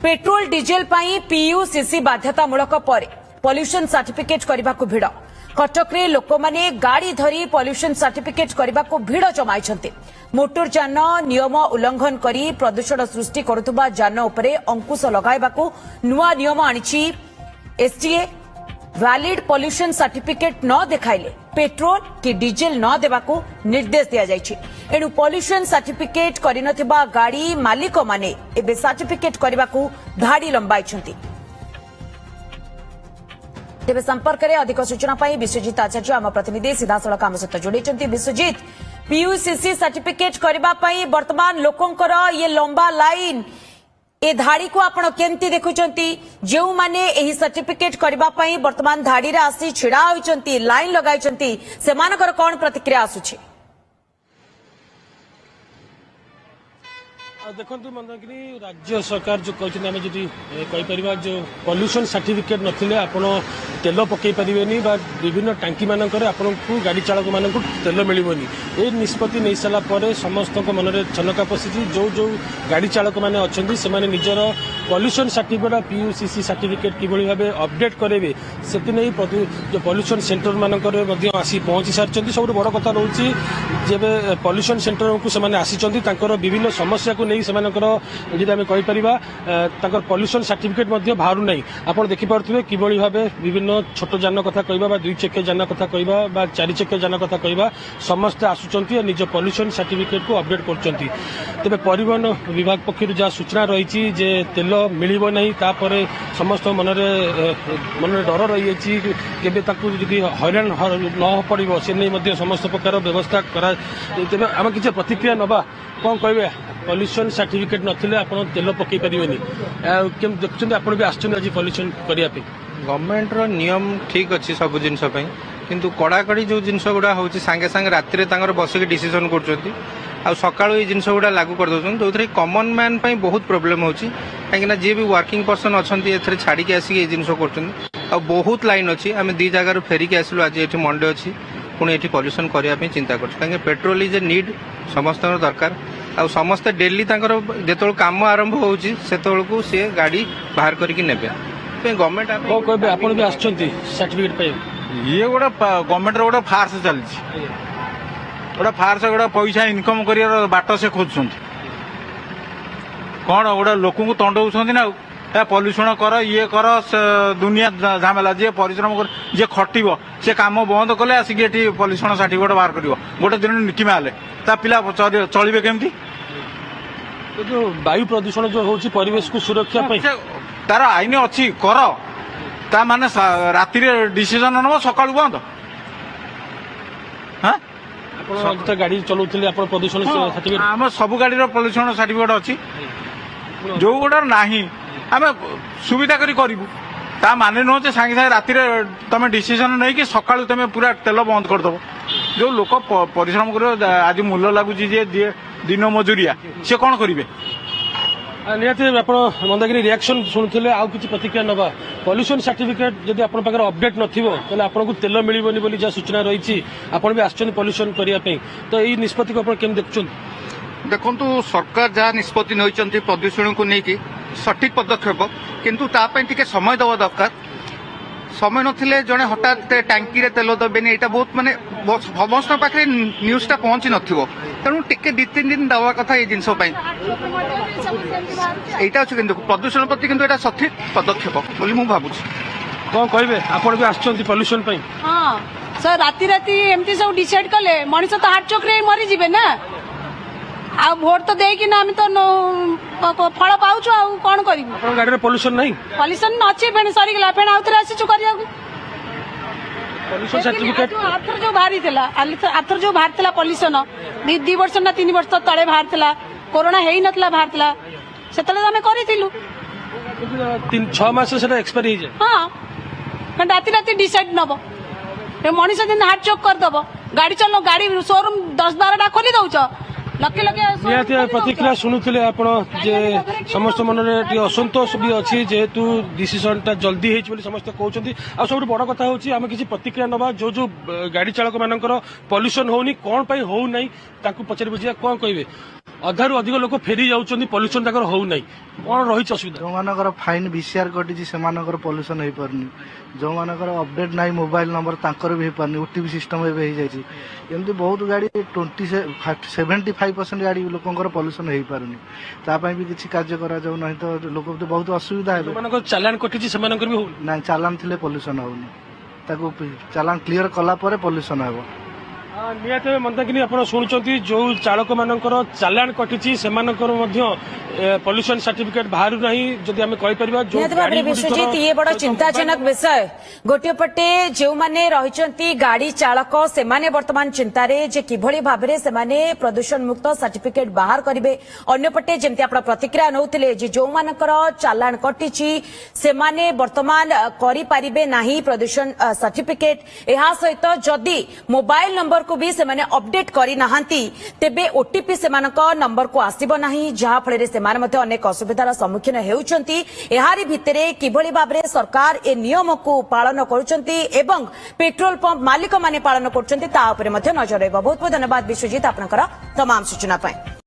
Petrol diesel पाई पीयूसीसी बाध्यतामूलक पर pollution certificate करने को भिड़ कटक रे लोक माने गाड़ी धरी पॉल्यूशन सर्टिफिकेट करने को भिड़ जमाई मोटर यान नियम उल्लंघन करी प्रदूषण सृष्टि करुवा यान उपरे अंकुश लगाइबाकू नुआ नियम आनिछि एसटीए वैलिड पॉल्यूशन सर्टिफिकेट न देखाइले पेट्रोल कि डीजेल न देबाकू निर्देश दिया जाइछि। एणु पॉल्यूशन सर्टिफिकेट करिनथिबा गाड़ी मालिक माने एबे सर्टिफिकेट करबाकू धाड़ी लंबाइछंती। तेबे संपर्क में अधिक सूचना पाई विश्वजीत आचार्य आम प्रतिनिधि सीधासलख आम सहित जोड़ी। विश्वजीत, पीयूसीसी सर्टिफिकेट करबा पई वर्तमान लोकंकर ये लंबा लाइन ए धाड़ी को आपण केमती देखुचंती जो माने एही सर्टिफिकेट करबा पई वर्तमान धाड़ी रे आसी छिड़ा होइचंती लाइन लगाइचंती सेमानकर कोन प्रतिक्रिया आसुछि? देखो मंदाकिनी राज्य सरकार जो कहते आम जी कहीपर जो पॉल्यूशन सर्टिफिकेट नथिले आपण तेल पकई पारे विभिन्न टांकी मानकर आपन को गाड़ी चालक मान तेल मिलबनी ए निष्पत्ति नहीं सारा पर समस्त मन में छनका पशिची जो जो गाड़ी चालक मैंने अच्छा से निजर पॉल्यूशन सर्टिफिकेट पीयूसीसी सर्टिफिकेट किभली भाव अपडेट करेंगे से जो पॉल्यूशन सेंटर मानक आसी पहुंची सारी सब बड़ कथा रोचे जब पॉल्यूशन सेंटर को से आसी विभिन्न समस्या को नहीं कहीपर पॉल्यूशन सर्टिफिकेट बाहर ना आप देखिपे किभली भाव विभिन्न छोट जान कथा कहवा दुई चक्किया जान कथा कहवा चारि चक्किया जान कथा कहवा समस्ते आसुंच निज पॉल्यूशन सर्टिफिकेट को अपडेट कर तेज परिवहन विभाग पक्षर जहाँ सूचना रही जे तेल मिल ना तापर समस्त मन में डर रही केबे हैरान न पड़ो से नहीं समस्त प्रकार व्यवस्था करा तेज आम किसी प्रतिक्रिया नवा कौन कहे पॉल्यूशन सर्टिफिकेट नथिले आपण तेल पकई पारिबेनी केम देखछन आपण भी आछन आज पॉल्यूशन करिया पे गवर्नमेंट रो नियम ठीक अच्छी सब जिनस किंतु कड़ाकड़ी जो जिनस गुड़ा होची सांगे सांगे रात्रि तांगर बसिक डिसीजन करछंती आ सकाळु ए जिनस गुड़ा लागू कर दोछन जोथरे कॉमन मैन पई बहुत प्रॉब्लम होची काहेकि जे भी वर्किंग पर्सन अछंती एथरे छाडी के आसी ए जिनस करछन आ बहुत लाइन अछि आमे दी जगह फेरी के आसलु आज एठी मंडे अछि पुणी एठी पॉल्यूशन करिया पे चिंता करछ काहे पेट्रोल इज ए नीड समस्त दरकार आ समस्ते डेली जो कम आरंभ होची को सी गाड़ी बाहर करके नेबे गवर्नमेंट कहबे आपण भी आछंती सर्टिफिकेट पे ये गोटे गवर्नमेंट रो गोटे फार्स चलछि गोटे फार्स गोटे पैसा इनकम करियर बाट से खोजुछंती कौन गोटे लोक को तंडौछंती ना पॉल्यूशन कर ये कर दुनिया झमेला जे परिश्रम कर जे खटिबो से काम बंद कले आसिक एठी पॉल्यूशन सर्टिफिकेट बाहर करिवो गोटे दिन निकिमा आले ता पिला चलिबे केमती जो वायु प्रदूषण जो होची परिवेश को सुरक्षा पे तार आईन अच्छी कर ता माने राति डिसीजन नब सकाळ बंद हाँ आपण गाड़ी चलाउथिले आपण प्रदूषण सर्टिफिकेट हम सब गाड़ी रो पॉल्यूशन सर्टिफिकेट अच्छी जो गोटा नाही आम सुविधा करू ता माने नुह सांगे सांगे राति तुम डिसीजन नहीं कि सकाळु तुम पूरा तेल बंद करदेव जो लोक परिश्रम कर आज मूल्य लगुच दिन मजूरिया सी कौन करेंगे निहती आप मंदाकिनी रिएक्शन शुणुले आउ कि प्रतिक्रिया नवा पॉल्यूशन सर्टिफिकेट जब आप अपडेट नथिबो आपको तेल मिलबनी बोली जहाँ सूचना रही आपन भी आछन पॉल्यूशन करने तो यही निष्पत्ति को आप केम देखुं देखु सरकार जहाँ निष्पत्ति नहीं प्रदूषण को लेकिन सठिक पदक्षेप किंतु तापाई टिके समय दवा दरकार समय नथिले जने हठात टांकी रे तेल देबेनी एटा बहुत माने समस्त पाखे न्यूज़टा पहुंची नथिबो तेणु टिके 2-3 दिन दवा कथा ए जिनसो पई एटा अछि किंतु प्रदूषण प्रति किंतु एटा सठिक पदक्षेप बोली मु भाबुछि कोन कहबे आपण भी आछंती पॉल्यूशन पई हां सर राति राति एमती सब डिसाइड कले मनिष तो हार्ट चोक रे मरि जिवे ना आ भोट तो देकी ना हम तो फल पाउछु आ कोन करिबु आपण गाड़ी रे पॉल्यूशन नहीं पॉल्यूशन नछि फेन सरी गेला फेन आउथरे आसीछु करिया पॉल्यूशन सर्टिफिकेट आथर जो भारी थिला आथर जो भार थिला पॉल्यूशन 2 वर्ष ना 3 वर्ष तळे भार थिला कोरोना हेई नथला भार थिला सेतले हमें करिथिलु 3-6 मास से एक्सपायरी हे हां फेन राति राति डिसाइड नबो ए मनिष दिन हार्ट चोक कर दबो गाड़ी चलो गाड़ी शोरूम 10-12 टा खोली दउछ निहती प्रतिक्रिया शुणुले आप समस्त मन में असंतोष भी अच्छी जेहेतु डिसीजनटा जल्दी होती समस्त कहते आ सब बड़ कथा हूँ आम किसी प्रतिक्रिया नवा जो जो गाड़ी चालक मान पॉल्यूशन होनी कौन हो ना पचारि बुझा कौन कहे अधारू अधिक लोक फेरी जाउछन्ती पॉल्यूशन ताकर होउ नै कोन रही असुविधा जो मानकर फाइन बीसीआर कटी से पॉल्यूशन हो पारनी जो मानकर अपडेट ना मोबाइल नंबर तांकर भी हो पारनी ओटीपी सिस्टम एमती बहुत गाड़ी 75% गाड़ी लोकंकर पॉल्यूशन हो पारनी तापाई भी किसी कार्य करा जाऊ नहीं तो लोक तो बहुत असुविधा है मानक चालान कटिछि सेमानकर भी होउ ना चालान थिले पॉल्यूशन होनी ताको चालान क्लियर कला परे पॉल्यूशन हेबो निहत मंदाकिनी आप शुणुंट जो चालक मानकर चालान कटिछि सेमानकर पॉल्यूशन सर्टिफिकेट बाहर नहीं जदि आम कहीपर निहत भाव विश्वजित ये बड़ चिंताजनक विषय गोटे पटे जो माने रहिचंती गाड़ी चालक सेमाने वर्तमान चिंतारे जे किभଳି भाबरे सेमाने प्रदूषण मुक्त सर्टिफिकेट बाहर करिवे अन्य पटे जेमति आपण प्रतिक्रिया नउथिले जे जो मानकर चालान कटिछि सेमाने वर्तमान करि परिबे नाही प्रदूषण सर्टिफिकेट एहा सहित जदि मोबाइल नंबर को भी सेमाने अपडेट करि नाहंती तेबे ओटीपी सेमानक नंबर को आसीबो नाही जहा फळे सेमाने मध्ये अनेक असुविधार सम्मुखीन हेउचंती एहारी भितरे किभଳି भाबरे सरकार ए नियम को पालन करूचंती एवं पेट्रोल पंप मालिक माने पालन करूचंती ता उपरे मध्ये नजर रहबो बहुत बहुत धन्यवाद विश्वजीत आपनकर तमाम सूचना पाए।